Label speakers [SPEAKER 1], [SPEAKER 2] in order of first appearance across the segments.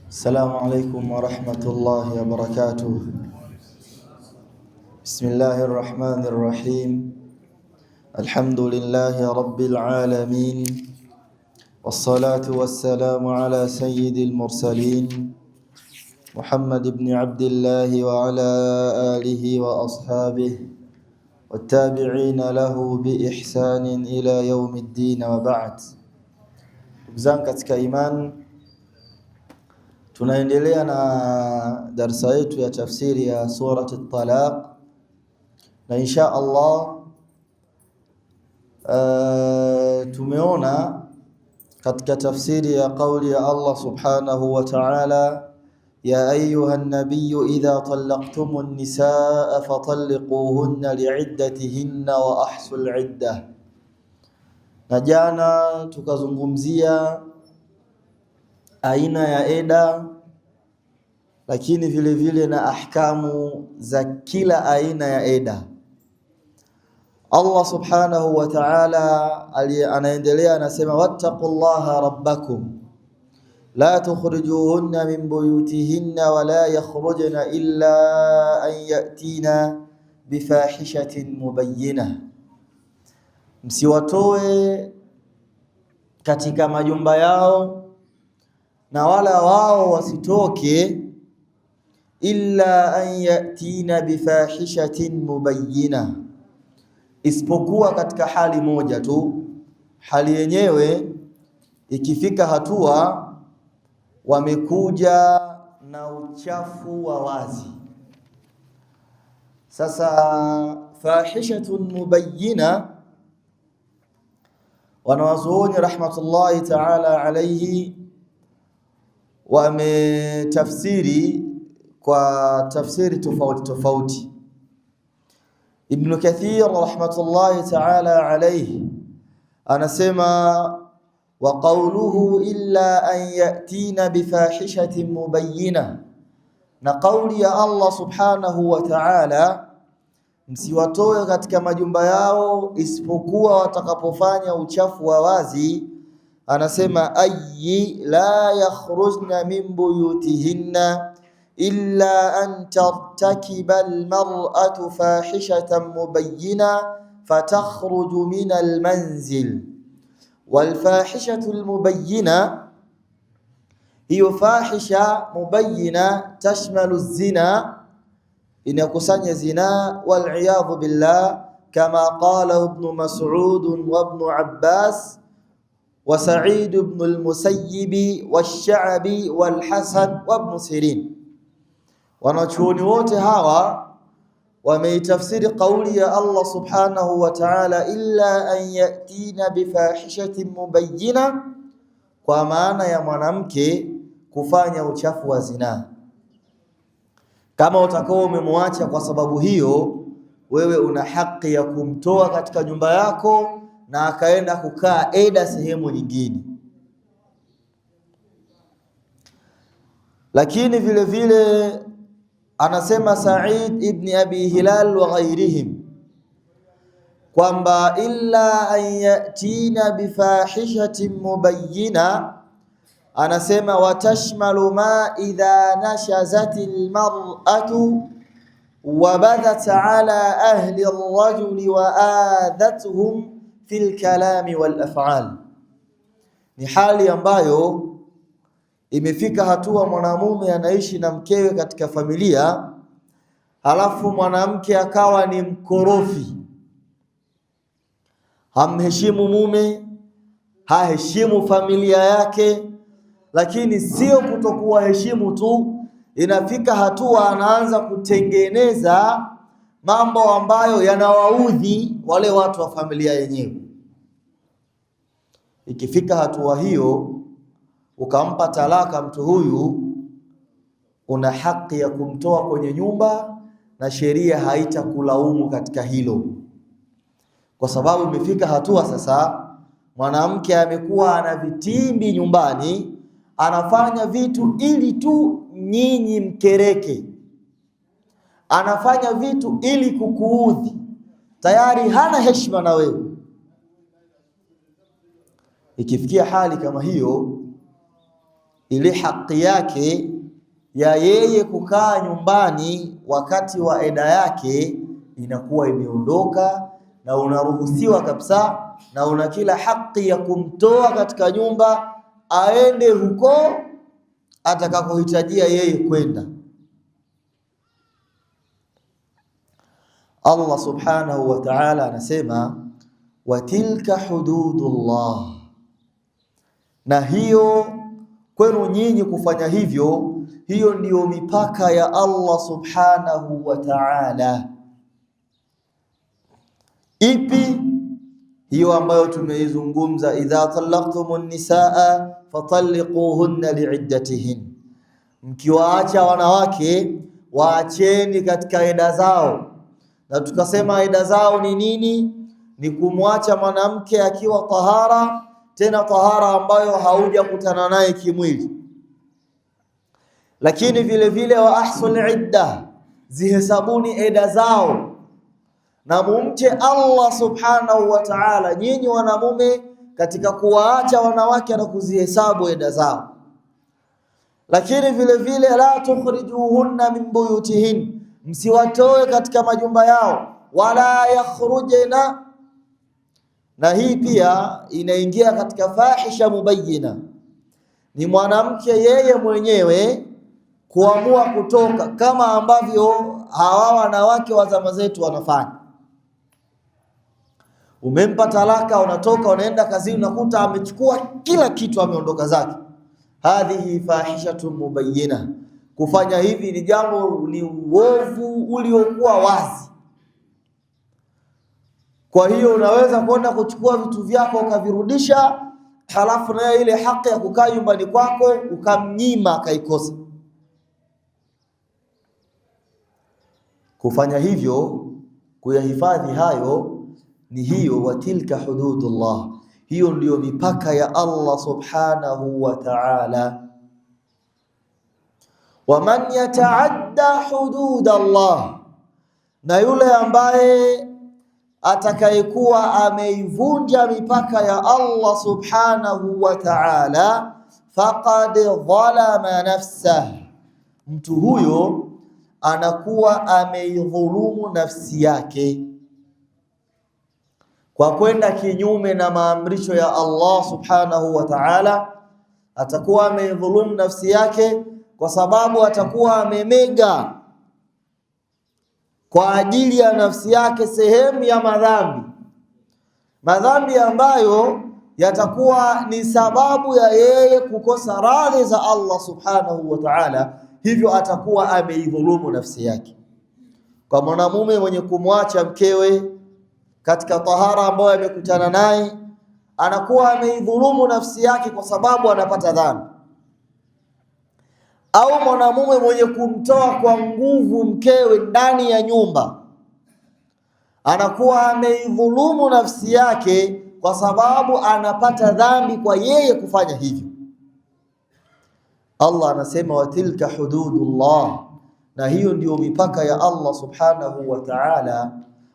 [SPEAKER 1] السلام عليكم ورحمة الله وبركاته. بسم الله الرحمن الرحيم. الحمد لله رب العالمين، والصلاة والسلام على سيد المرسلين محمد بن عبد الله وعلى آله وأصحابه والتابعين له بإحسان إلى يوم الدين وبعد. Tukizani katika iman, tunaendelea na darasa yetu ya tafsiri ya surati At-Talaq, na insha Allah tumeona katika tafsiri ya kauli ya Allah subhanahu wa ta'ala, ya ayuha an-nabiyyu idha talaqtumun nisaa fatalliquhunna li'iddatihinna wa ahsul 'iddah. Na jana tukazungumzia aina ya eda, lakini vile vile na ahkamu za kila aina ya eda. Allah subhanahu wa ta'ala anaendelea anasema, wattaqullaha rabbakum la tukhrijuhunna min buyutihinna wa la yakhrujna illa an yatina bifahishatin mubayyinah, msiwatoe katika majumba yao na wala wao wasitoke illa an yatina bifahishatin mubayyinah, isipokuwa katika hali moja tu. Hali yenyewe ikifika hatua wamekuja na uchafu wa wazi. Sasa fahishatun mubayyinah, wanawazuoni rahmatullahi ta'ala alayhi wametafsiri kwa tafsiri tofauti tofauti. Ibn Kathir rahmatullahi ta'ala alayhi anasema, wa qawluhu illa an yatina bifahishatin mubayyinah, na kauli ya Allah subhanahu wa ta'ala, msiwatoe katika majumba yao isipokuwa watakapofanya uchafu wa wazi. Anasema ayyi la yakhrujna min buyutihinna illa an tartakiba almar'atu fahishatan mubayyina fatakhruju min almanzil. Walfahishatu almubayyina, hiyo fahisha mubayyina tashmalu zina, inakusanya zina, wal'iyadhu billah, kama qala ibn Mas'ud wa ibn Abbas wa Sa'id ibn al-Musayyib wash-Sha'bi wal-Hasan wa ibn Sirin. Wanachuoni wote hawa wameitafsiri kauli ya Allah subhanahu wa ta'ala, illa an yatina bifahishatin mubayyina, kwa maana ya mwanamke kufanya uchafu wa zina. Kama utakao umemwacha kwa sababu hiyo, wewe una haki ya kumtoa katika nyumba yako na akaenda kukaa eda sehemu nyingine. Lakini vile vile anasema Sa'id ibn Abi Hilal wa ghairihim kwamba illa an yatina bifahishatin mubayyina, anasema watashmalu ma idha nashazatil mar'atu wa badat ala ahli ar-rajuli wa adatuhum fil kalami wal af'al. Ni hali ambayo imefika hatua mwanamume anaishi na mkewe katika familia, halafu mwanamke akawa ni mkorofi, hamheshimu mume, haheshimu familia yake. Lakini sio kutokuwa heshimu tu, inafika hatua anaanza kutengeneza mambo ambayo yanawaudhi wale watu wa familia yenyewe. Ikifika hatua hiyo ukampa talaka mtu huyu, una haki ya kumtoa kwenye nyumba na sheria haitakulaumu katika hilo, kwa sababu imefika hatua sasa mwanamke amekuwa ana vitimbi nyumbani, anafanya vitu ili tu nyinyi mkereke, anafanya vitu ili kukuudhi, tayari hana heshima na wewe. Ikifikia hali kama hiyo, ile haki yake ya yeye kukaa nyumbani wakati wa eda yake inakuwa imeondoka, na unaruhusiwa kabisa na una kila haki ya kumtoa katika nyumba aende huko atakakohitajia yeye kwenda. Allah subhanahu wa ta'ala anasema wa tilka hududullah, na hiyo kwenu nyinyi kufanya hivyo, hiyo ndiyo mipaka ya Allah subhanahu wa ta'ala. Ipi hiyo? Ambayo tumeizungumza, idha talaqtumun nisaa fatalliquhunna liiddatihin, mkiwaacha wanawake waacheni katika eda zao. Na tukasema eda zao ni nini? Ni kumwacha mwanamke akiwa tahara, tena tahara ambayo haujakutana naye kimwili. Lakini vile vile wa ahsul idda, zihesabuni eda zao na mumche Allah subhanahu wa ta'ala nyinyi wanamume katika kuwaacha wanawake na kuzihesabu eda zao. Lakini vile vile la tukhrijuhunna min buyutihin, msiwatoe katika majumba yao, wala yakhrujna, na hii pia inaingia katika fahisha mubayyina, ni mwanamke yeye mwenyewe kuamua kutoka, kama ambavyo hawa wanawake wa zama zetu wanafanya. Umempa talaka, unatoka unaenda kazini, unakuta amechukua kila kitu, ameondoka zake. Hadhihi fahishatun mubayyina, kufanya hivi ni jambo, ni uovu uliokuwa wazi. Kwa hiyo unaweza kwenda kuchukua vitu vyako ukavirudisha, halafu na ile haki ya kukaa nyumbani kwako ukamnyima akaikosa. Kufanya hivyo, kuyahifadhi hayo, ni hiyo wa tilka hududullah, hiyo ndiyo mipaka ya Allah subhanahu wa ta'ala. Wa man yataadda hududallah, na yule ambaye atakayekuwa ameivunja mipaka ya Allah subhanahu wa ta'ala, faqad dhalama nafsah, mtu huyo anakuwa ameidhulumu nafsi yake kwa kwenda kinyume na maamrisho ya Allah subhanahu wa ta'ala. Atakuwa ameidhulumu nafsi yake kwa sababu atakuwa amemega kwa ajili ya nafsi yake sehemu ya madhambi ambayo yatakuwa ni sababu ya yeye kukosa radhi za Allah subhanahu wa ta'ala. Hivyo atakuwa ameidhulumu nafsi yake. Kwa mwanamume mwenye kumwacha mkewe katika tahara ambayo amekutana naye, anakuwa ameidhulumu nafsi yake kwa sababu anapata dhambi. Au mwanamume mwenye kumtoa kwa nguvu mkewe ndani ya nyumba, anakuwa ameidhulumu nafsi yake kwa sababu anapata dhambi kwa yeye kufanya hivyo. Allah anasema wa tilka hududullah, na hiyo ndiyo mipaka ya Allah subhanahu wa ta'ala.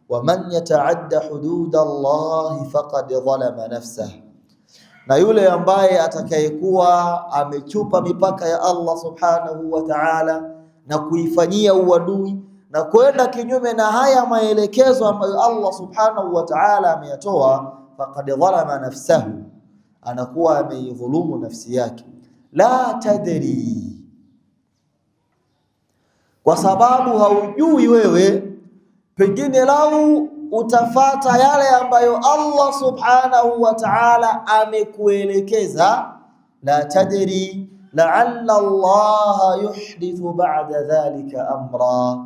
[SPEAKER 1] Wa man yataadda hududallahi faqad dhalama nafsah, na yule ambaye atakayekuwa amechupa mipaka ya Allah subhanahu wa ta'ala na kuifanyia uadui na kwenda kinyume na haya maelekezo ambayo Allah subhanahu wa ta'ala ameyatoa, faqad dhalama nafsahu, anakuwa ameidhulumu nafsi yake. La tadri, kwa sababu haujui wewe, pengine lau utafata yale ambayo Allah subhanahu wa ta'ala amekuelekeza. La tadri la'alla Allah yuhdithu ba'da dhalika amra,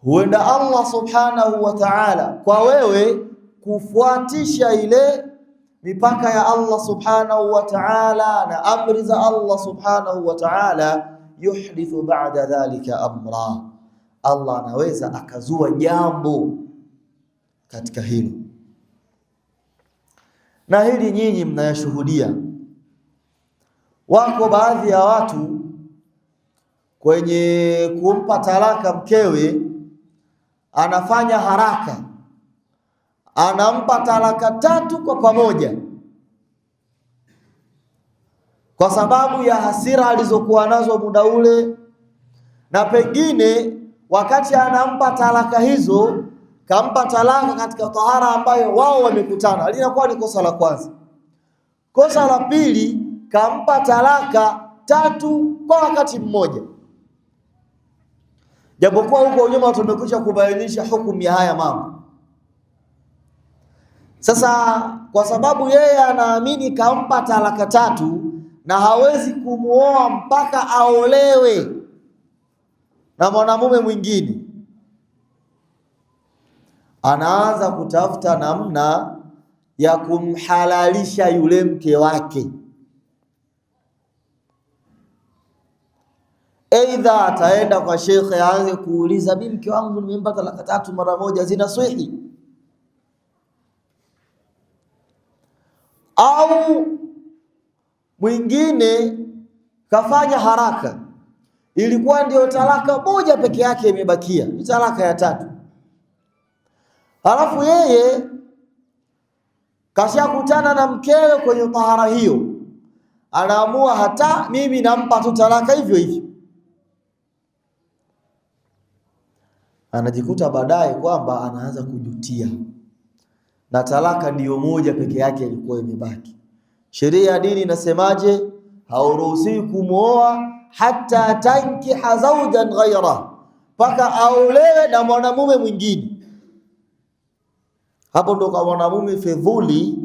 [SPEAKER 1] huenda Allah subhanahu wa ta'ala kwa wewe kufuatisha ile mipaka ya Allah subhanahu wa ta'ala na amri za Allah subhanahu wa ta'ala, yuhdithu ba'da dhalika amra, Allah anaweza akazua jambo katika hilo. Na hili nyinyi mnayashuhudia. Wako baadhi ya watu kwenye kumpa talaka mkewe, anafanya haraka, anampa talaka 3 kwa pamoja. kwa sababu ya hasira alizokuwa nazo muda ule, na pengine wakati anampa talaka hizo kampa talaka katika tahara ambayo wao wamekutana, linakuwa ni kosa la kwanza. Kosa la pili, kampa talaka 3 kwa wakati mmoja, japokuwa huko nyuma tumekwisha kubainisha hukumu ya haya mambo. Sasa kwa sababu yeye anaamini kampa talaka 3 na hawezi kumuoa mpaka aolewe na mwanamume mwingine, anaanza kutafuta namna ya kumhalalisha yule mke wake. Aidha ataenda kwa shekhe aanze kuuliza, mimi mke wangu nimempa talaka 3 mara moja, zinaswihi? Au mwingine kafanya haraka, ilikuwa ndio talaka moja peke yake imebakia, ni talaka ya 3, halafu yeye kashakutana na mkewe kwenye tahara hiyo, anaamua hata mimi nampa tu talaka hivyo hivyo. Anajikuta baadaye kwamba anaanza kujutia, na talaka ndiyo moja peke yake ilikuwa imebaki. Sheria ya dini inasemaje? Hauruhusiwi kumwoa hata tankiha zawjan ghaira, mpaka aolewe na mwanamume mwingine. Hapo ndo kwa mwanamume fedhuli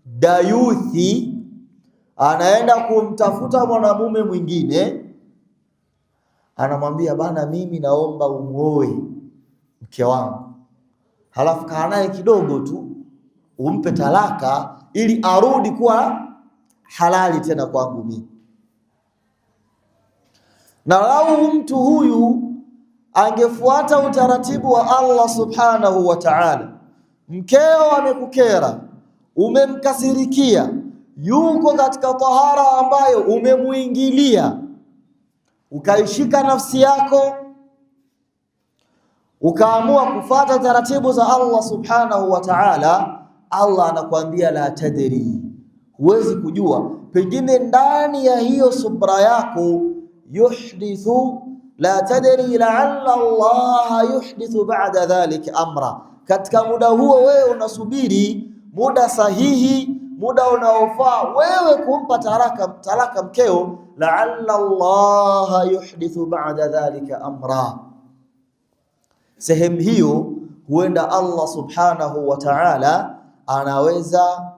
[SPEAKER 1] dayuthi anaenda kumtafuta mwanamume mwingine, anamwambia bana, mimi naomba umuoe mke wangu, halafu kaa naye kidogo tu umpe talaka ili arudi kuwa halali tena kwangu mimi. Na lau mtu huyu angefuata utaratibu wa Allah subhanahu wa ta'ala, mkeo amekukera, umemkasirikia, yuko katika tahara ambayo umemuingilia, ukaishika nafsi yako ukaamua kufuata taratibu za Allah subhanahu wa ta'ala, Allah anakuambia la tadri, huwezi kujua, pengine ndani ya hiyo subra yako yuhdithu, la tadri la'alla Allah yuhdithu ba'da dhalika amra. Katika muda huo wewe unasubiri muda sahihi, muda unaofaa wewe kumpa talaka mkeo, la'alla Allah yuhdithu ba'da dhalika amra. Sehemu hiyo huenda Allah subhanahu wa ta'ala anaweza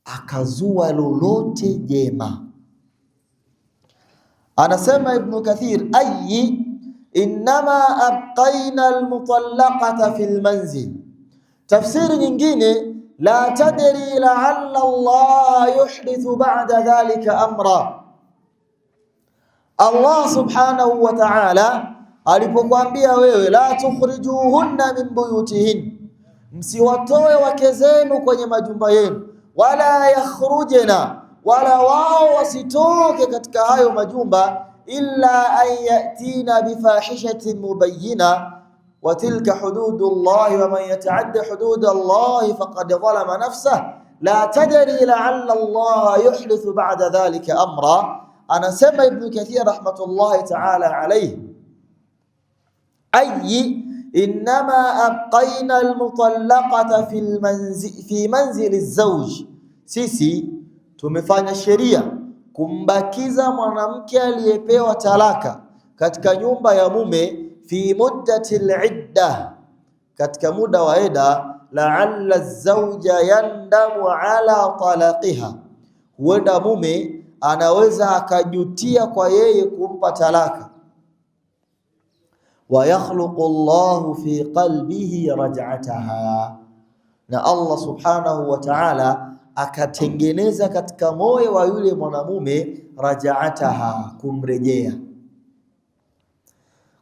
[SPEAKER 1] akazua lolote jema. Anasema Ibn Kathir, ayi innama abqayna almutallaqata fil manzil. Tafsiri nyingine, la tadri la'alla Allah yuhdithu ba'da dhalika amra. Allah subhanahu wa ta'ala alipokuambia wewe la tukhrijuhunna min buyutihin, msiwatoe wake zenu kwenye majumba yenu, wala yakhrujna, wala wao wasitoke katika hayo majumba, illa an yatina bifahishatin mubayyina wa tilka hududullah wa man yata'adda hududallahi faqad zalama nafsahu la tadri la'alla Allah yuhdithu ba'da dhalika amra. Anasema Ibn Kathir rahmatullahi ta'ala alayhi, ayi innama abqayna almutallaqata fi manzili zawj, sisi tumefanya sheria kumbakiza mwanamke aliyepewa talaka katika nyumba ya mume, fi muddati al-idda, katika muda wa ida, la'alla az-zawja yandamu ala talaqiha, huenda mume anaweza akajutia kwa yeye kumpa talaka, wa yakhluqu Allahu fi qalbihi raj'ataha, na Allah subhanahu wa ta'ala akatengeneza katika moyo wa yule mwanamume raj'ataha, kumrejea.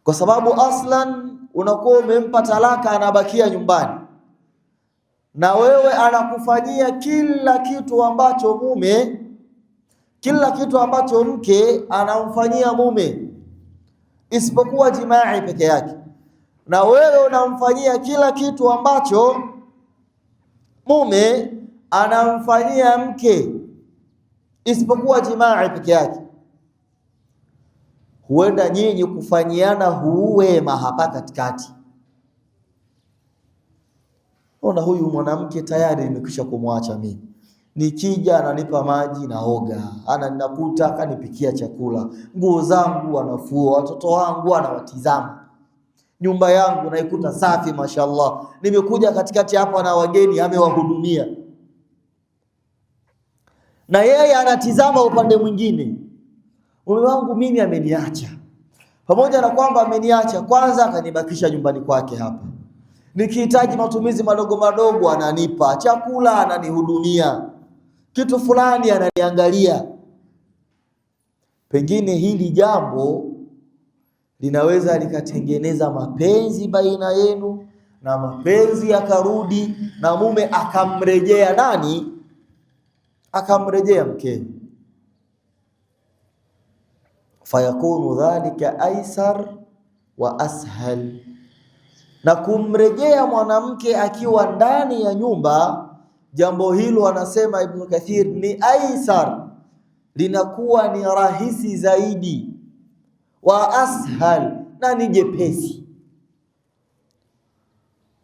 [SPEAKER 1] Kwa sababu aslan unakuwa umempa talaka, anabakia nyumbani na wewe anakufanyia kila kitu ambacho mke anamfanyia mume, isipokuwa jimaa peke yake, na wewe unamfanyia kila kitu ambacho mume anamfanyia mke, isipokuwa jimaa peke yake. Huenda nyinyi kufanyiana huwema hapa katikati. Ona, huyu mwanamke tayari nimekwisha kumwacha mimi. Nikija ananipa maji naoga, ananinakuta akanipikia chakula, nguo zangu anafua, watoto wangu anawatizama, nyumba yangu naikuta safi mashallah. Nimekuja katikati hapa na wageni amewahudumia, na yeye anatizama upande mwingine. Mume wangu mimi ameniacha, pamoja na kwamba ameniacha, kwanza akanibakisha nyumbani kwake hapa. Nikihitaji matumizi madogo madogo ananipa chakula, ananihudumia, kitu fulani ananiangalia. Pengine hili jambo linaweza likatengeneza mapenzi baina yenu, na mapenzi yakarudi, na mume akamrejea nani? Akamrejea mkewe. Fayakunu dhalika aisar wa ashal. Na kumrejea mwanamke akiwa ndani ya nyumba, jambo hilo anasema Ibn Kathir ni aisar, linakuwa ni rahisi zaidi, wa ashal, na ni jepesi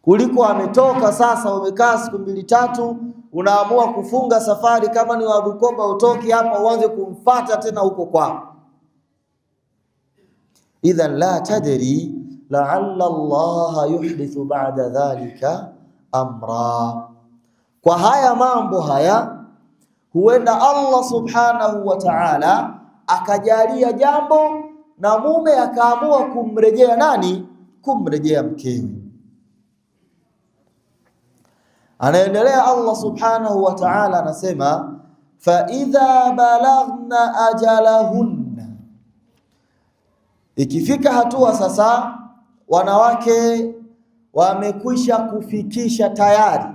[SPEAKER 1] kuliko ametoka sasa, umekaa siku 2-3, unaamua kufunga safari, kama ni wa Bukoba utoke hapa uanze kumfuata tena huko kwao. Idhan la tadri la'alla Allah yuhdithu ba'da dhalika amra. Kwa haya mambo haya huenda Allah subhanahu wa ta'ala akajalia jambo na mume akaamua kumrejea nani? Kumrejea mkewe. Anaendelea Allah subhanahu wa ta'ala anasema, fa idha balaghna ajalahunna, ikifika hatua sasa wanawake wamekwisha kufikisha tayari,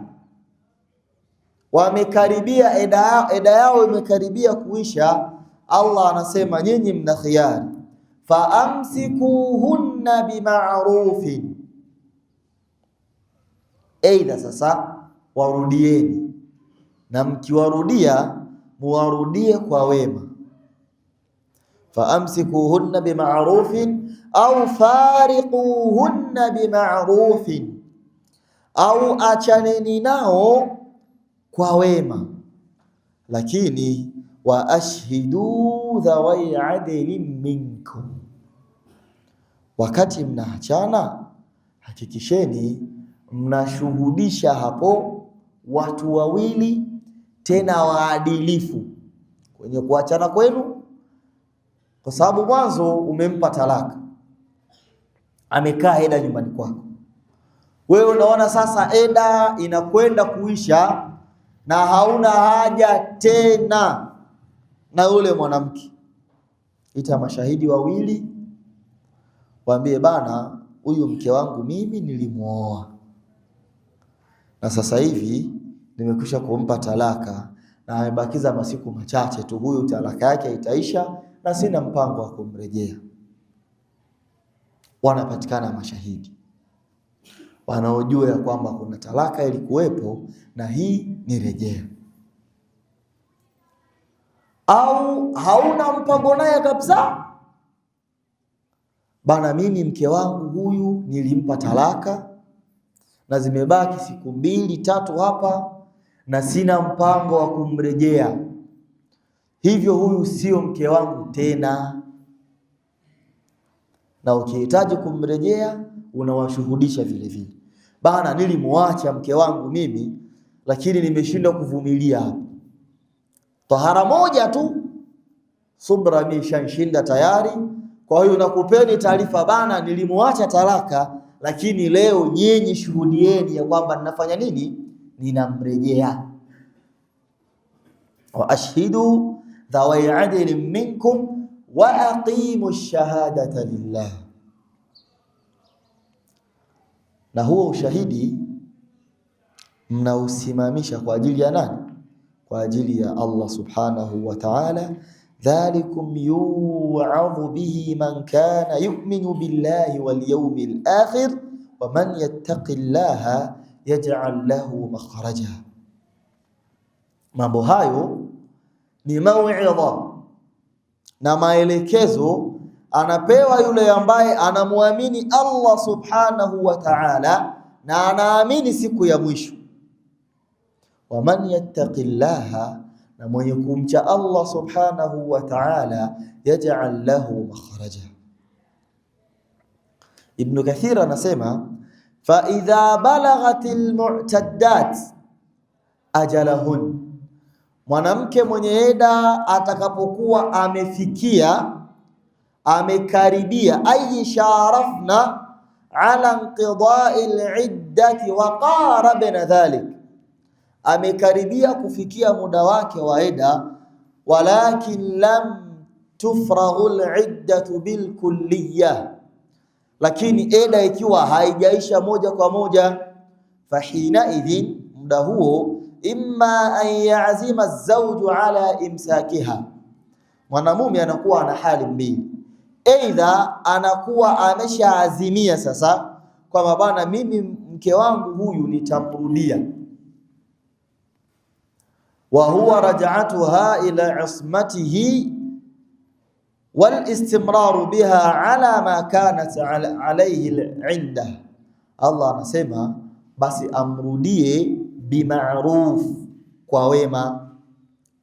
[SPEAKER 1] wamekaribia eda yao imekaribia kuisha, Allah anasema nyinyi mna khiyari, fa amsikuhunna bima'rufin, aidha sasa warudieni, na mkiwarudia muwarudie kwa wema. Fa amsikuhunna bima'rufin au fariquhunna bima'rufin, au achaneni nao kwa wema, lakini wa ashhidu dhawai adlin minkum, wakati mnaachana hakikisheni mnashuhudisha hapo watu wawili tena waadilifu kwenye kuachana kwenu. Kwa sababu mwanzo umempa talaka, amekaa eda nyumbani kwako, wewe unaona sasa eda inakwenda kuisha na hauna haja tena na yule mwanamke. Ita mashahidi wawili, waambie bana, huyu mke wangu mimi nilimuoa, na sasa hivi nimekwisha kumpa talaka, na amebakiza masiku machache tu, huyu talaka yake itaisha na sina mpango wa kumrejea. Wanapatikana mashahidi wanaojua ya kwamba kuna talaka ilikuwepo na hii ni rejea. Au hauna mpango naye kabisa, bana, mimi mke wangu huyu nilimpa talaka na zimebaki siku 2-3 hapa na sina mpango wa kumrejea, hivyo huyu sio mke wangu tena. Na ukihitaji kumrejea unawashuhudisha vile vile, bana, nilimuacha mke wangu mimi lakini nimeshindwa kuvumilia hapa, tahara moja tu subra imeshanshinda tayari, kwa hiyo nakupeni taarifa bana, nilimuacha talaka, lakini leo nyinyi shuhudieni ya kwamba ninafanya nini? Ninamrejea. Wa ashhidu dhawai adlin minkum wa aqimu shahadata lillah. Na huo ushahidi mnausimamisha kwa ajili ya nani? Kwa ajili ya Allah subhanahu wa ta'ala. Dhalikum yu'adhu bihi man kana yu'minu billahi wal yawmil akhir wa man yattaqillaha yaj'al lahu makhraja. Mambo hayo ni mauidha na maelekezo anapewa yule ambaye anamwamini Allah subhanahu wa ta'ala na anaamini siku ya mwisho. Waman yattaqillaha, na mwenye kumcha Allah subhanahu wa ta'ala, yaj'al lahu makhraja. Ibn Kathir anasema fa idha balaghatil mu'taddat ajalahun, mwanamke mwenye eda atakapokuwa amefikia, amekaribia, ay sharafna ala inqida'i al-iddati wa qarabna dhalik, amekaribia kufikia muda wake wa eda, walakin lam tufraghu al-iddatu bil kulliyah, lakini eda ikiwa haijaisha moja kwa moja, fahina idhin, muda huo, imma an ya'zima az-zawju ala imsakiha, mwanamume anakuwa ana hali mbili. Aidha anakuwa ameshaazimia sasa kwamba bwana, mimi mke wangu huyu nitamrudia, wa huwa raj'atuha ila ismatihi wal istimraru biha ala ma kanat alayhi inda. Allah anasema basi amrudie bima'ruf, kwa wema.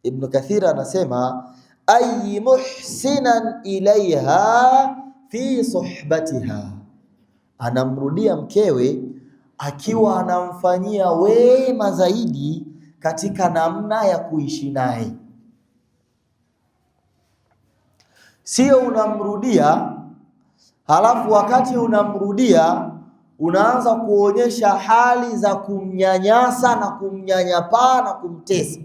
[SPEAKER 1] Ibn Kathir anasema ay muhsinan ilaiha fi suhbatiha, anamrudia mkewe akiwa anamfanyia wema zaidi katika namna ya kuishi naye. Sio unamrudia halafu wakati unamrudia unaanza kuonyesha hali za kumnyanyasa na kumnyanyapaa na kumtesa,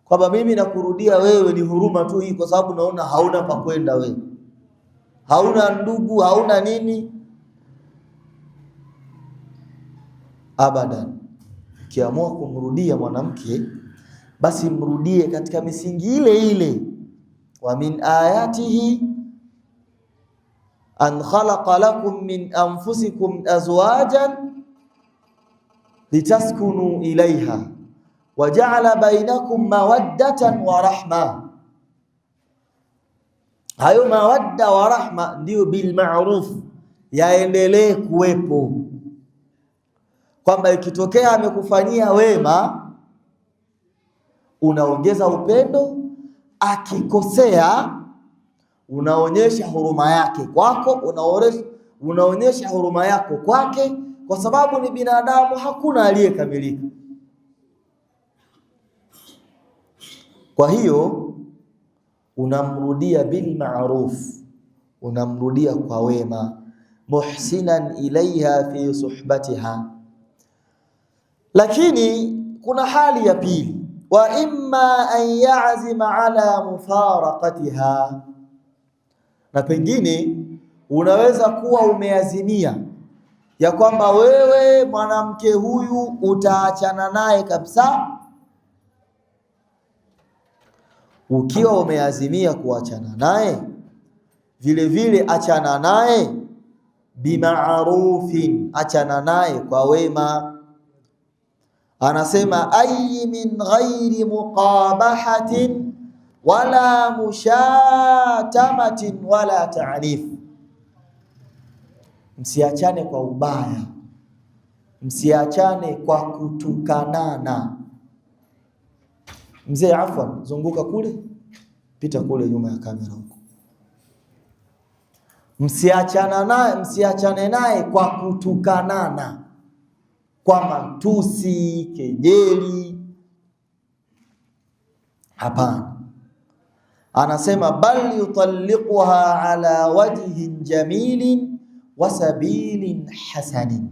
[SPEAKER 1] kwamba mimi nakurudia wewe ni huruma tu hii, kwa sababu naona hauna pa kwenda wewe, hauna ndugu, hauna nini. Abadan. Kiamua kumrudia mwanamke, basi mrudie katika misingi ile ile. Wa min ayatihi an khalaqa lakum min anfusikum azwajan litaskunu ilaiha wa ja'ala bainakum mawaddatan wa rahma. Hayo mawadda wa rahma ndio bil ma'ruf, yaendelee kuwepo, kwamba ikitokea amekufanyia wema unaongeza upendo, akikosea unaonyesha huruma yake kwako, unaonyesha huruma yako kwake, kwa sababu ni binadamu, hakuna aliyekamilika. Kwa hiyo unamrudia bil ma'ruf, unamrudia kwa wema, muhsinan ilaiha fi suhbatiha. Lakini kuna hali ya pili, wa imma an ya'zima ala mufaraqatiha, na pengine unaweza kuwa umeazimia ya kwamba wewe mwanamke huyu utaachana naye kabisa. Ukiwa umeazimia kuachana naye, vile vile achana naye bima'rufin, achana naye kwa wema. Anasema ay min ghairi muqabahatin wala mushatamatin wala ta'nif, msiachane kwa ubaya, msiachane kwa kutukanana. Mzee, afwan, zunguka kule, pita kule nyuma ya kamera huko. Msiachane naye kwa kutukanana, kwa matusi, kejeli. Hapana. Anasema bal yutalliquha ala wajhin jamilin wa sabilin hasanin,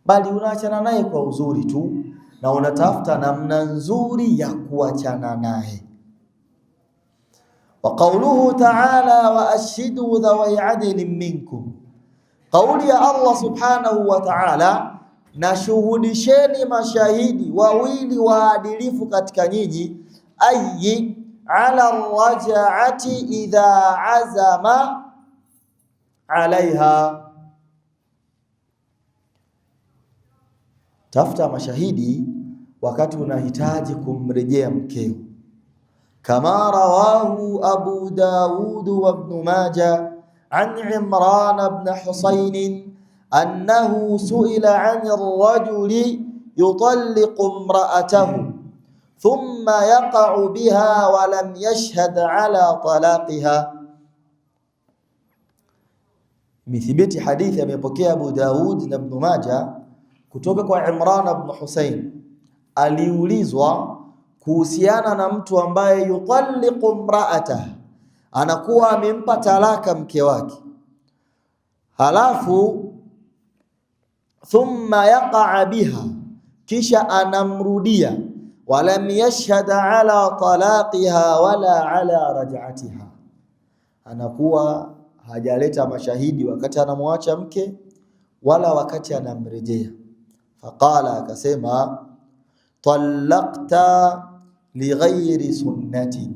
[SPEAKER 1] bali unaachana naye kwa uzuri tu na unatafuta namna nzuri ya kuachana naye. Wa qawluhu ta'ala wa ashhidu dhawi adlin minkum, kauli ya Allah subhanahu wa ta'ala, na shuhudisheni mashahidi wawili waadilifu katika nyinyi, ayi ala raj'ati idha azama alaiha, tafuta mashahidi wakati unahitaji kumrejea mkeo. kama rawahu Abu Dawud wa Ibn Majah an Imran ibn Husayn annahu su'ila 'ani ar-rajuli yutalliqu imra'atahu thumma yaqa'u biha wa lam yashhad 'ala talaqiha. Mithibiti hadithi amepokea Abu Dawud na Ibn Majah kutoka kwa Imran ibn Husayn. Aliulizwa kuhusiana na mtu ambaye yutalliqu imra'atah, anakuwa amempa talaka mke wake, halafu thumma yaqa'a biha, kisha anamrudia, walam yashhad ala talaqiha wala ala raj'atiha, anakuwa hajaleta mashahidi wakati anamwacha mke wala wakati anamrejea. Faqala, akasema talaqta lighairi sunnati,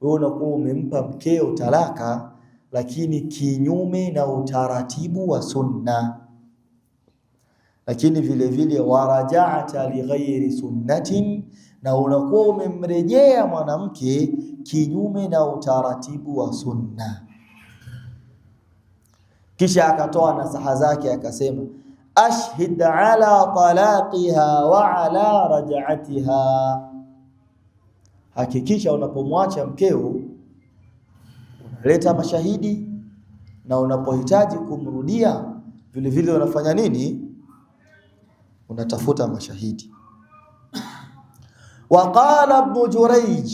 [SPEAKER 1] wewe unakuwa umempa mkeo talaka lakini kinyume na utaratibu wa sunna. Lakini vile vile waraja'ata lighairi sunnatin, na unakuwa umemrejea mwanamke kinyume na utaratibu wa sunna. Kisha akatoa nasaha zake akasema, ashhid ala talaqiha wa ala raj'atiha, hakikisha unapomwacha mkeo unaleta mashahidi, na unapohitaji kumrudia vile vile unafanya nini? Unatafuta mashahidi. Waqala Ibn Jurayj,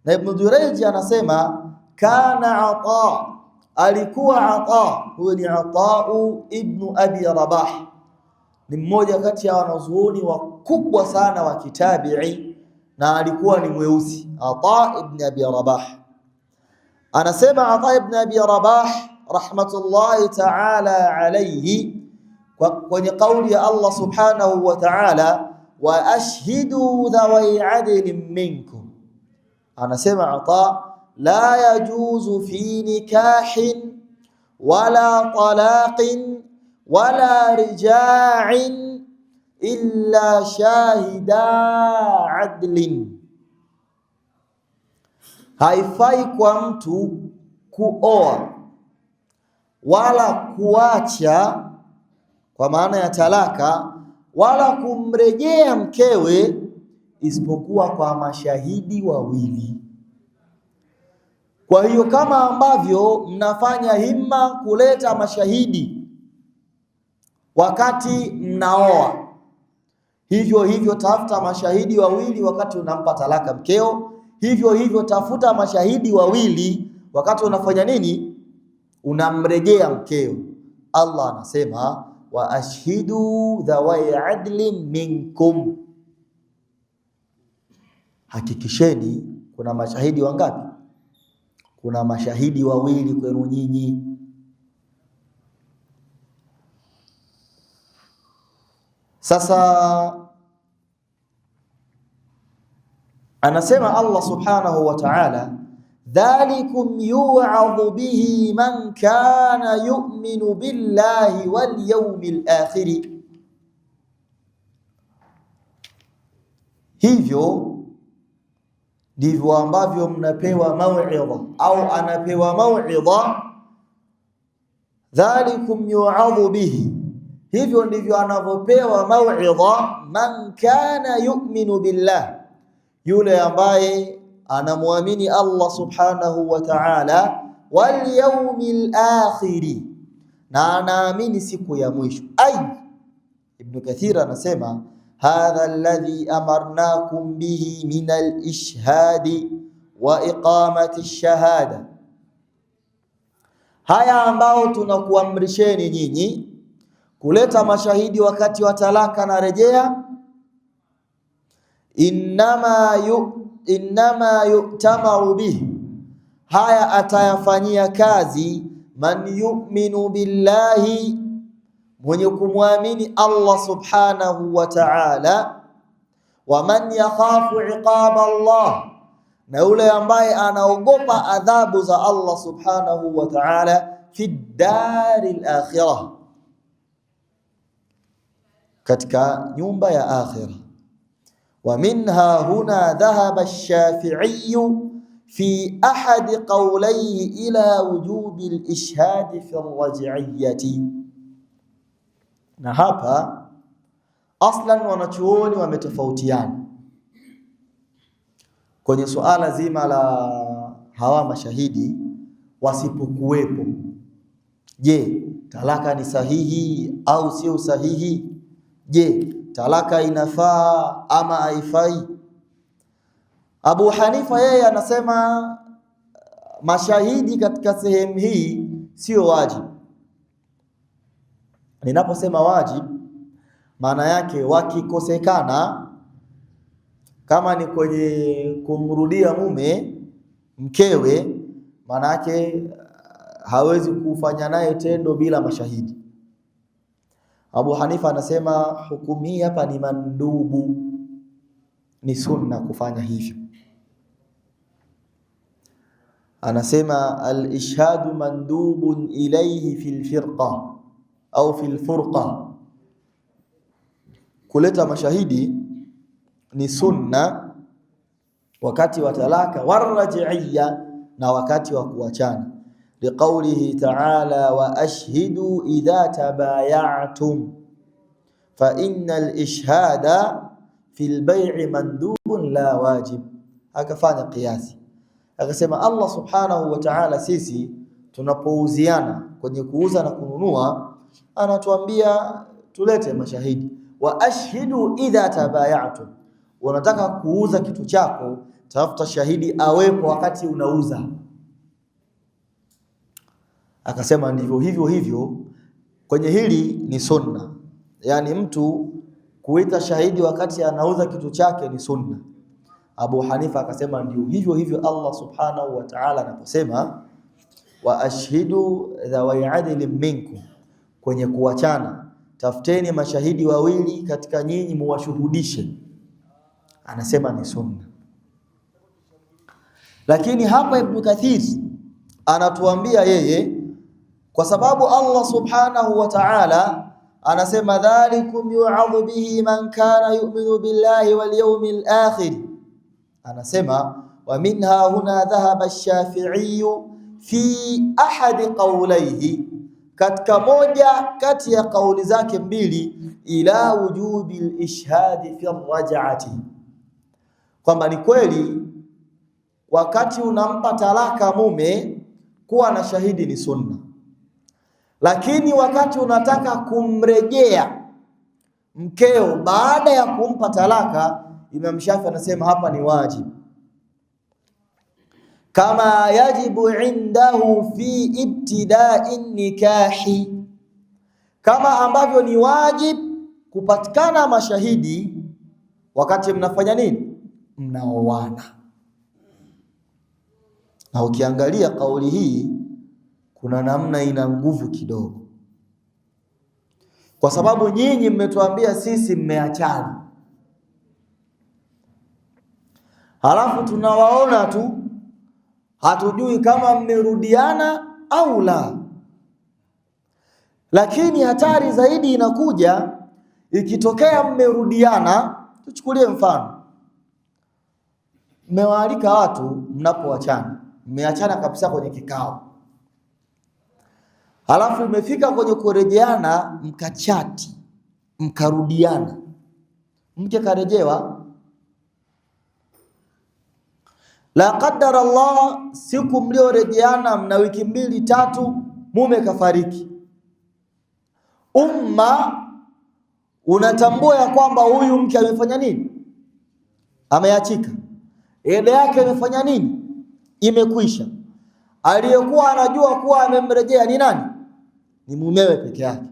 [SPEAKER 1] na Ibn Jurayj anasema kana Ata, alikuwa Ata, huyo ni Ata ibn Abi Rabah, ni mmoja kati ya wanazuoni wakubwa sana wa kitabi'i, na alikuwa ni mweusi. Ata ibn Abi Rabah anasema, Ata ibn Abi Rabah rahmatullahi ta'ala alayhi, kwenye kauli ya Allah subhanahu wa ta'ala, wa ashhidu dhawai adlin minkum, anasema Ata, la yajuzu fi nikahin wala talaqin wala rija'in illa shahida adlin, haifai kwa mtu kuoa wala kuacha kwa maana ya talaka, wala kumrejea mkewe isipokuwa kwa mashahidi wawili. Kwa hiyo kama ambavyo mnafanya himma kuleta mashahidi wakati mnaoa, hivyo hivyo tafuta mashahidi wawili wakati unampa talaka mkeo, hivyo hivyo tafuta mashahidi wawili wakati unafanya nini? Unamrejea mkeo. Allah anasema wa ashhidu dhawai adlin minkum, hakikisheni kuna mashahidi wangapi? Kuna mashahidi wawili kwenu nyinyi. Sasa anasema Allah subhanahu wa ta'ala, dhalikum yu'adhu bihi man kana yu'minu billahi wal yawmil akhir, hivyo ndivyo ambavyo mnapewa mau'idha au anapewa mau'idha. Dhalikum yu'adhu bihi, hivyo ndivyo anavyopewa mau'idha man kana yu'minu billah, yule ambaye anamwamini Allah subhanahu wa ta'ala, wal yawmil akhir, na anaamini siku ya mwisho. Ibn Kathir anasema hadha alladhi amarnakum bihi min al-ishhadi wa iqamati ash-shahada, haya ambao tunakuamrisheni nyinyi kuleta mashahidi wakati wa talaka na rejea. Innama yu'tamaru bihi, haya atayafanyia kazi man yu'minu billahi, mwenye kumwamini Allah subhanahu wa ta'ala, wa man yakhafu iqaba Allah, na yule ambaye anaogopa adhabu za Allah subhanahu wa ta'ala fi daril akhirah, katika nyumba ya akhirah. wa minha huna dhahaba ash-Shafi'i fi ahadi qawlayhi ila wujubi al-ishhad fi ar-raj'iyyati. Na hapa aslan wanachuoni wametofautiana kwenye suala zima la hawa mashahidi wasipokuwepo. Je, talaka ni sahihi au sio sahihi? Je, talaka inafaa ama haifai? Abu Hanifa yeye anasema mashahidi katika sehemu hii sio wajibu. Ninaposema wajibu, maana yake wakikosekana, kama ni kwenye kumrudia mume mkewe, maana yake hawezi kufanya naye tendo bila mashahidi. Abu Hanifa anasema hukumu hii hapa ni mandubu, ni sunna kufanya hivyo. Anasema al-ishhadu mandubun ilayhi fil firqa au fil furqa, kuleta mashahidi ni sunna wakati wa talaka, waraj'iyya, na wakati wa kuachana. Liqaulihi ta'ala wa ashhidu idha tabaya'tum fa innal ishhada fil bay'i mandubun la wajib. Akafanya kiasi, akasema Allah subhanahu wa ta'ala, sisi tunapouziana kwenye kuuza na kununua anatuambia tulete mashahidi. Wa ashhidu idha tabaya'tum, unataka kuuza kitu chako, tafuta shahidi awepo wakati unauza. Akasema ndivyo hivyo kwenye hili ni sunna, yani mtu kuita shahidi wakati anauza kitu chake ni sunna. Abu Hanifa akasema ndio hivyo Allah subhanahu wa ta'ala anaposema wa ashhidu dhawai adlin minkum, kwenye kuachana tafuteni mashahidi wawili katika nyinyi muwashuhudishe, anasema ni sunna. Lakini hapa Ibn Kathir anatuambia yeye, kwa sababu Allah subhanahu wa ta'ala anasema dhalikum yu'adhu bihi man kana yu'minu billahi wal yawmil akhir, anasema wa minha huna dhahaba ash-Shafi'i fi ahadi qawlayhi, katika moja kati ya kauli zake mbili, ila wujubi al-ishhad fi ar-raj'ati, kwamba ni kweli wakati unampa talaka mume kuwa na shahidi ni sunna, lakini wakati unataka kumrejea mkeo baada ya kumpa talaka, Imam Shafi anasema hapa ni wajibu, kama yajibu indahu fi ibtida'i nikahi, kama ambavyo ni wajib kupatikana mashahidi wakati mnafanya nini? Mnaoana. Na ukiangalia kauli hii kuna namna ina nguvu kidogo, kwa sababu nyinyi mmetuambia sisi mmeachana, halafu tunawaona tu, hatujui kama mmerudiana au la. Lakini hatari zaidi inakuja ikitokea mmerudiana. Tuchukulie mfano, mmewaalika watu mnapoachana, mmeachana kabisa kwenye kikao, halafu umefika kwenye kurejeana, mkachati, mkarudiana, mke karejewa, la qaddar Allah, siku mliorejeana mna wiki 2-3, mume kafariki. Unatambua ya kwamba huyu mke amefanya nini? Ameachika. Eda yake imefanya nini? Imekwisha. Aliyekuwa anajua kuwa amemrejea ni nani? Ni mumewe peke yake.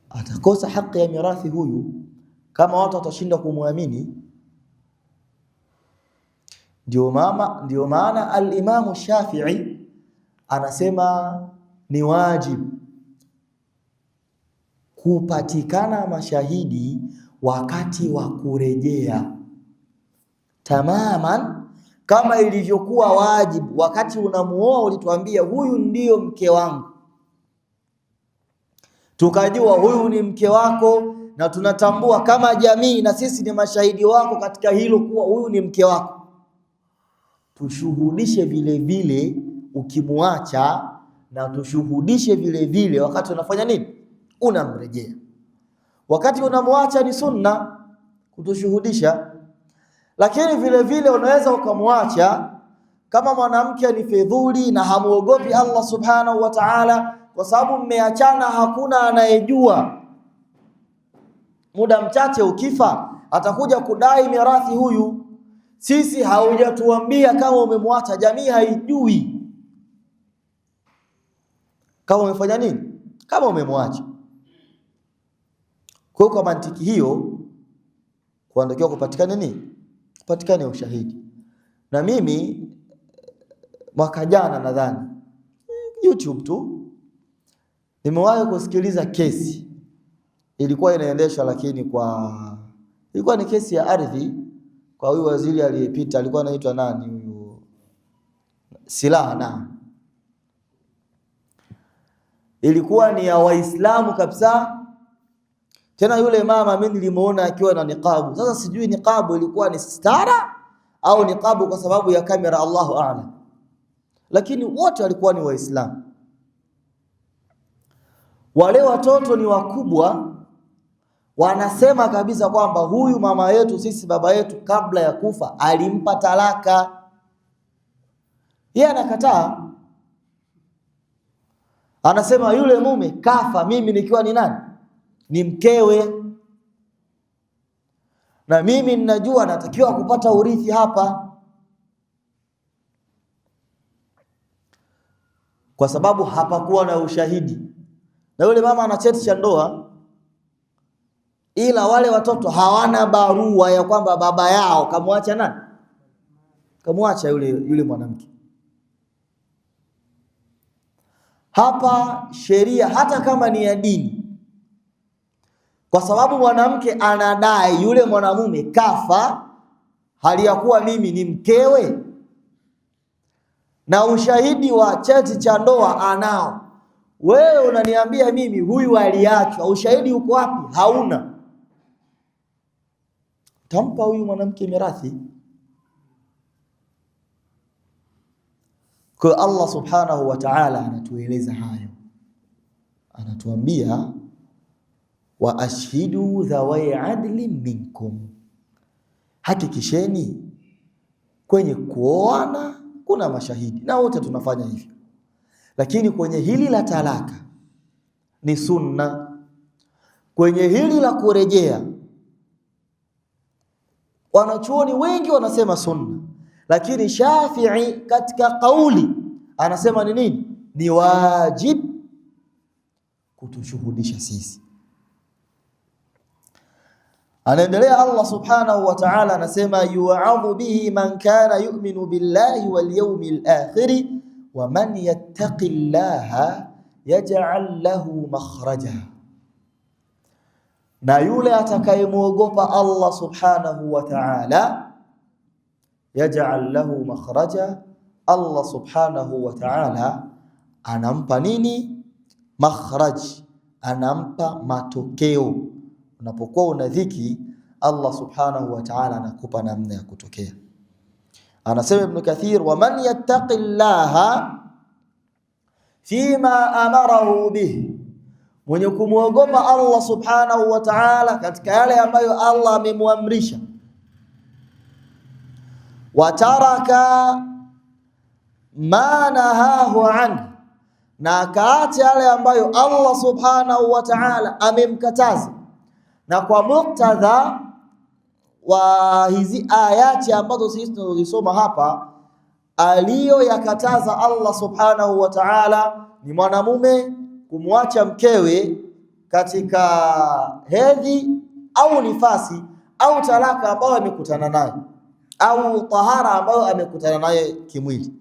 [SPEAKER 1] Atakosa haki ya mirathi huyu kama watu watashinda kumwamini. Ndio maana al-Imam Shafi'i anasema ni wajibu kupatikana mashahidi wakati wa kurejea, tamaman kama ilivyokuwa wajibu wakati unamuoa. Ulituambia huyu ndiyo mke wangu, tukajua huyu ni mke wako na tunatambua kama jamii na sisi ni mashahidi wako katika hilo kuwa huyu ni mke wako, tushuhudishe vile vile ukimwacha, na tushuhudishe vile vile wakati unafanya nini, unamrejea. Wakati unamwacha ni sunna kutushuhudisha, lakini vile vile unaweza ukamwacha kama mwanamke ni fedhuli na hamuogopi Allah subhanahu wa ta'ala, kwa sababu mmeachana, hakuna anayejua. Muda mchache ukifa atakuja kudai mirathi huyu. Sisi haujatuambia kama umemwacha, jamii haijui kama umefanya nini, kama umemwacha. Kwa mantiki hiyo kuandikiwa kupatikane nini, kupatikane ushahidi. Na mimi mwaka jana nadhani YouTube tu nimewahi kusikiliza kesi ilikuwa inaendeshwa, lakini ilikuwa ni kesi ya ardhi kwa huyu waziri aliyepita, alikuwa anaitwa nani huyu, Silaha. Na ilikuwa ni ya Waislamu kabisa, tena yule mama mimi nilimuona akiwa na niqabu. Sasa sijui niqabu ilikuwa ni stara au niqabu kwa sababu ya kamera, Allahu a'lam, lakini wote walikuwa ni Waislamu. Wale watoto ni wakubwa, wanasema kabisa kwamba huyu mama yetu sisi, baba yetu kabla ya kufa alimpa talaka. Yeye anakataa, anasema yule mume kafa mimi nikiwa ni nani, ni mkewe, na mimi ninajua natakiwa kupata urithi hapa, kwa sababu hapakuwa na ushahidi. Na yule mama ana cheti cha ndoa, ila wale watoto hawana barua ya kwamba baba yao kamwacha nani, kamwacha yule mwanamke. Hapa sheria hata kama ni ya dini, kwa sababu mwanamke anadai yule mwanamume kafa hali ya kuwa mimi ni mkewe, na ushahidi wa cheti cha ndoa anao, wewe unaniambia mimi huyu aliachwa, ushahidi uko wapi? Hauna. Tampa huyu mwanamke mirathi. Kwa Allah subhanahu wa ta'ala anatueleza hayo, anatuambia wa ashhidu dhawai adlin minkum, hakikisheni kwenye kuoana kuna mashahidi, na wote tunafanya hivyo. Lakini kwenye hili la talaka ni sunna. Kwenye hili la kurejea wanachuoni wengi wanasema sunna, lakini Shafi'i katika kauli anasema ni nini, ni wajib kutushuhudisha sisi. Anaendelea Allah subhanahu wa ta'ala anasema yu'adhu bihi man kana yu'minu billahi wal yawmil akhir wa man yattaqillaha yaj'al lahu makhraja, na yule atakayemuogopa Allah subhanahu wa ta'ala yaj'al lahu makhraja, Allah subhanahu wa ta'ala anampa nini, makhraj, anampa matokeo. Unapokuwa una dhiki, Allah subhanahu wa ta'ala anakupa namna ya kutokea. Anasema Ibn Kathir, wa man yattaqillaha fima amarahu bihi, mwenye kumuogopa Allah subhanahu wa ta'ala katika yale ambayo Allah amemwamrisha, wa taraka ma nahahu an, na akaacha yale ambayo Allah subhanahu wa ta'ala amemkataza. Na kwa muktadha wa hizi ayati ambazo sisi tunazisoma hapa, aliyoyakataza Allah subhanahu wa ta'ala ni mwanamume kumwacha mkewe katika hedhi au nifasi au talaka ambayo amekutana naye au tahara ambayo amekutana naye kimwili.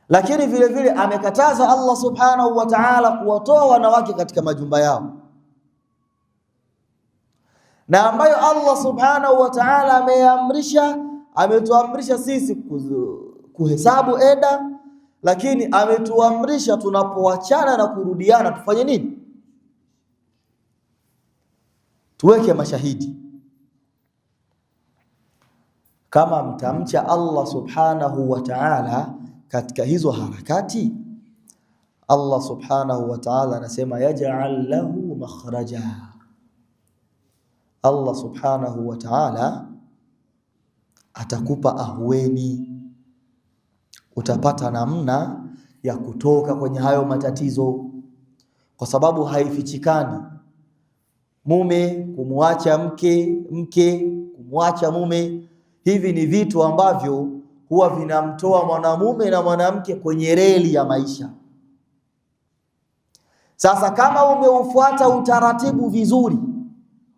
[SPEAKER 1] Lakini vile vile amekataza Allah subhanahu wa ta'ala kuwatoa wanawake katika majumba yao, na ambayo Allah subhanahu wa ta'ala ameamrisha, ametuamrisha sisi kuhesabu eda, lakini ametuamrisha tunapoachana na kurudiana tufanye nini? tuweke mashahidi. Kama mtamcha Allah subhanahu wa ta'ala katika hizo harakati, Allah subhanahu wa ta'ala anasema yaj'al lahu makhraja. Allah subhanahu wa ta'ala atakupa ahueni, utapata namna ya kutoka kwenye hayo matatizo, kwa sababu haifichikani. Mume kumwacha mke, mke kumwacha mume, hivi ni vitu ambavyo huwa vinamtoa mwanamume na mwanamke kwenye reli ya maisha. Sasa kama umeufuata utaratibu vizuri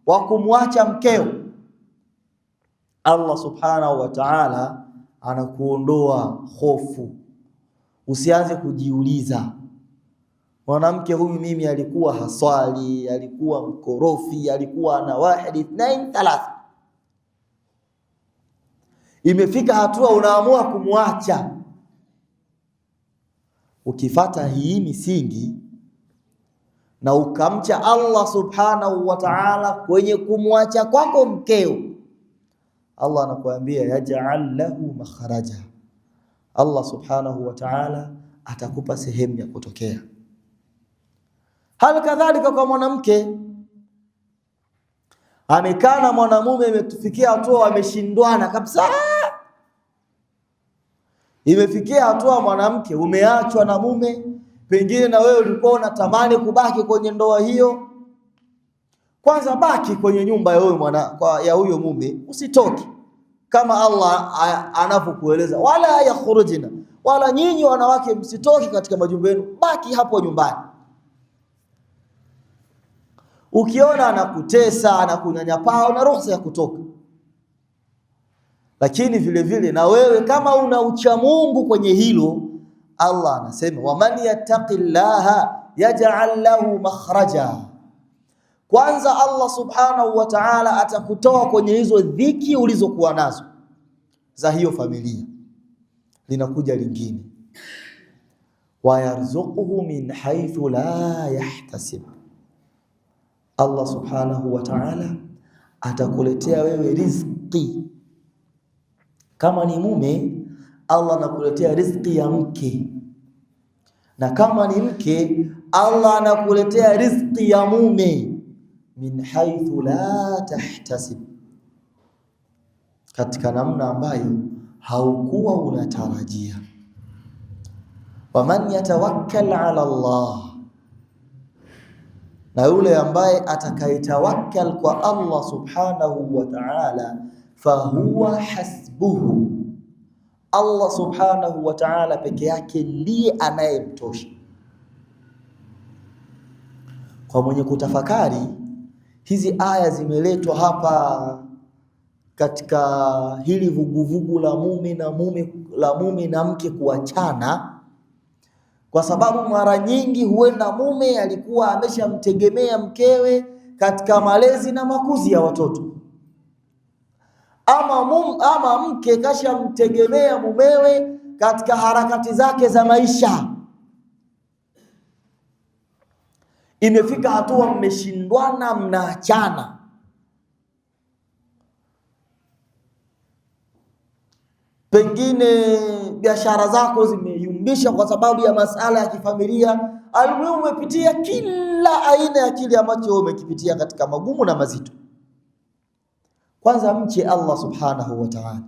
[SPEAKER 1] wa kumwacha mkeo, Allah subhanahu wa ta'ala anakuondoa hofu. Usianze kujiuliza, mwanamke huyu mimi alikuwa haswali, alikuwa mkorofi, alikuwa na 1 2 3. Imefika hatua unaamua kumwacha. Ukifata hii misingi na ukamcha Allah subhanahu wa ta'ala kwenye kumwacha kwako mkeo, Allah anakuambia yaj'al lahu makhraja. Allah subhanahu wa ta'ala atakupa sehemu ya kutokea. Hali kadhalika kwa mwanamke, amekaa na mwanamume, imetufikia hatua wameshindwana kabisa. Imefikia hatua mwanamke umeachwa na mume, pengine na wewe ulikuwa unatamani kubaki kwenye ndoa hiyo. Kwanza baki kwenye nyumba ya huyo mume, usitoke kama Allah anavyokueleza, wala yakhrujina, wala nyinyi wanawake msitoki katika majumba yenu, baki hapo nyumbani. Ukiona anakutesa, anakunyanyapaa, una ruhusa ya kutoka. Lakini vile vile na wewe kama una ucha Mungu kwenye hilo, Allah anasema waman yattaqillaha yaj'al lahu makhraja. Kwanza Allah subhanahu wa ta'ala atakutoa kwenye hizo dhiki ulizokuwa nazo za hiyo familia. Linakuja lingine, wa yarzuquhu min haythu la yahtasib. Allah subhanahu wa ta'ala atakuletea wewe riziki. Kama ni mume, Allah anakuletea riziki ya mke, na kama ni mke, Allah anakuletea riziki ya mume min haythu la tahtasib, katika namna ambayo haukuwa unatarajia. Waman yatawakkal ala Allah, na yule ambaye atakayetawakkal kwa Allah subhanahu wa ta'ala, fahuwa hasbuhu. Allah subhanahu wa ta'ala peke yake ndiye anayemtosha. Kwa mwenye kutafakari, hizi aya zimeletwa hapa katika hili vuguvugu la mume na mke kuachana, kwa sababu mara nyingi huenda mume alikuwa ameshamtegemea mkewe katika malezi na makuzi ya watoto, ama mke kashamtegemea mumewe katika harakati zake za maisha. Imefika hatua mmeshindwana, mnaachana. Pengine biashara zako zimeyumbisha kwa sababu ya masala ya kifamilia. Almuhimu umepitia kila aina ya kile ambacho umekipitia katika magumu na mazito. Kwanza mche Allah subhanahu wa ta'ala.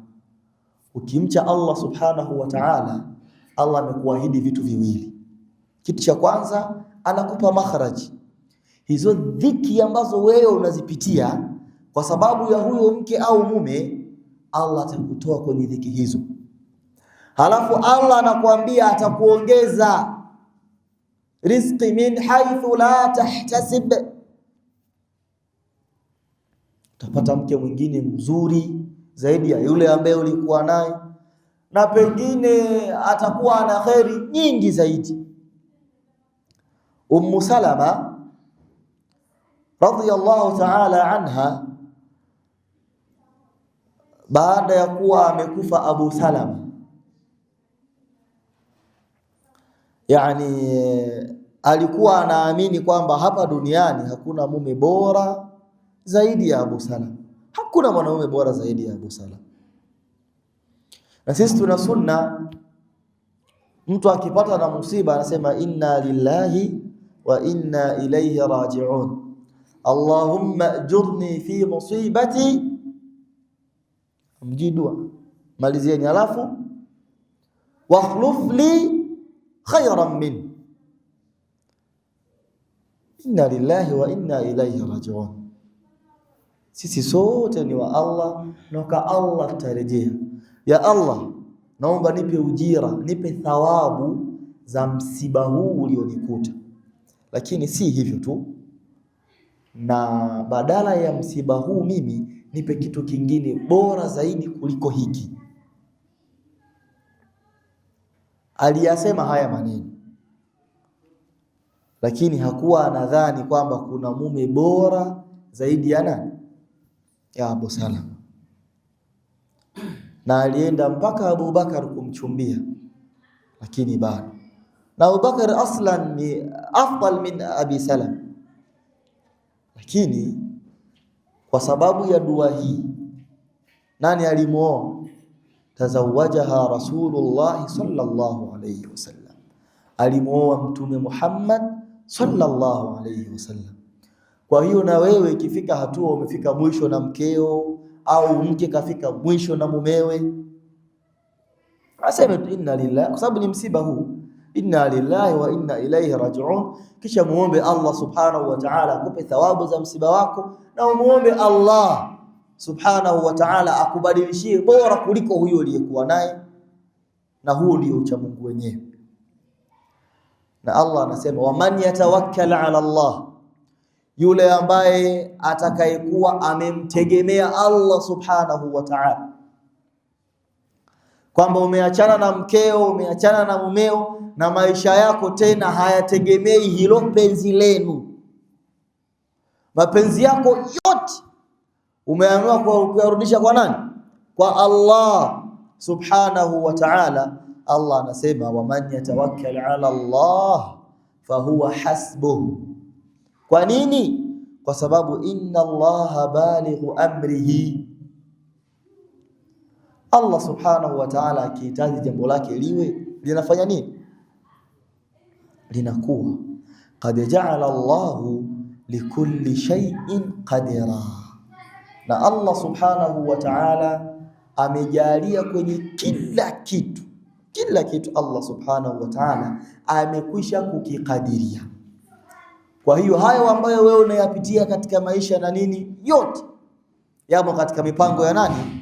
[SPEAKER 1] Ukimcha Allah subhanahu wa ta'ala, Allah amekuahidi vitu viwili. Kitu cha kwanza, anakupa makhraji. Hizo dhiki ambazo wewe unazipitia kwa sababu ya huyo mke au mume, Allah atakutoa kwenye dhiki hizo. Halafu Allah anakuambia atakuongeza riziki min haythu la tahtasib. Utapata mke mwingine mzuri zaidi ya yule ambaye ulikuwa naye, na pengine atakuwa na kheri nyingi zaidi. Ummu Salama radhiyallahu ta'ala anha, baada ya kuwa amekufa Abu Salama, yani alikuwa anaamini kwamba hapa duniani hakuna mume bora zaidi ya Abu Salam. Hakuna mwanaume bora zaidi ya Abu Salam. Na sisi tuna sunna, mtu akipata na musiba anasema inna lillahi wa inna ilayhi raji'un. Allahumma ajurni fi musibati, mjidua malizieni, alafu wakhluf li khayran min. Inna lillahi wa inna ilayhi raji'un. Sisi sote ni wa Allah na kwa Allah tutarejea. Ya Allah, naomba nipe ujira, nipe thawabu za msiba huu ulionikuta. Lakini si hivyo tu, na badala ya msiba huu mimi nipe kitu kingine bora zaidi kuliko hiki. Aliyasema haya maneno, lakini hakuwa anadhani kwamba kuna mume bora zaidi ya nani? Ya Abu Salam. Na alienda mpaka Abu Bakar kumchumbia, lakini bado. Na Abu Bakar aslan ni afdal min Abi Salam, lakini kwa sababu ya dua hii, nani alimuoa? Tazawajaha Rasulullah sallallahu alayhi wasallam, alimuoa Mtume Muhammad sallallahu alayhi wasallam. Kwa hiyo na wewe ikifika hatua umefika mwisho na mkeo, au mke kafika mwisho na mumewe, aseme inna lillahi, kwa sababu ni msiba huu, inna lillahi wa inna ilayhi raji'un. Kisha muombe Allah subhanahu wa ta'ala akupe thawabu za msiba wako, na muombe Allah subhanahu wa ta'ala akubadilishie bora kuliko huyo uliyekuwa naye, na huo ndio ucha Mungu wenyewe. Na Allah anasema waman yatawakkal ala Allah, yule ambaye atakayekuwa amemtegemea Allah subhanahu wa ta'ala, kwamba umeachana na mkeo, umeachana na mumeo, na maisha yako tena hayategemei hilo penzi lenu. Mapenzi yako yote umeamua kuyarudisha kwa nani? Kwa Allah subhanahu wa ta'ala. Allah anasema waman yatawakkal ala Allah fahuwa hasbuhu. Kwa nini? Kwa sababu inna Allaha balighu amrihi. Allah subhanahu wa ta'ala akihitaji jambo lake liwe, linafanya nini? Linakuwa. Qad ja'ala Allahu likulli shay'in qadira. Na Allah subhanahu wa ta'ala amejalia kwenye kila kitu Allah subhanahu wa ta'ala amekwisha kukikadiria. Kwa hiyo hayo ambayo wewe unayapitia katika maisha na nini, yote yamo katika mipango ya nani?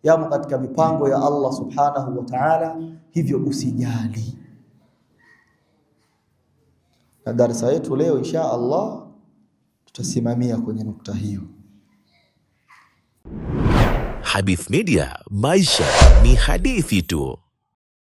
[SPEAKER 1] Yamo katika mipango ya Allah subhanahu wa ta'ala. Hivyo usijali. Na darasa yetu leo insha Allah tutasimamia kwenye nukta hiyo.
[SPEAKER 2] Hadith Media, maisha ni hadithi tu.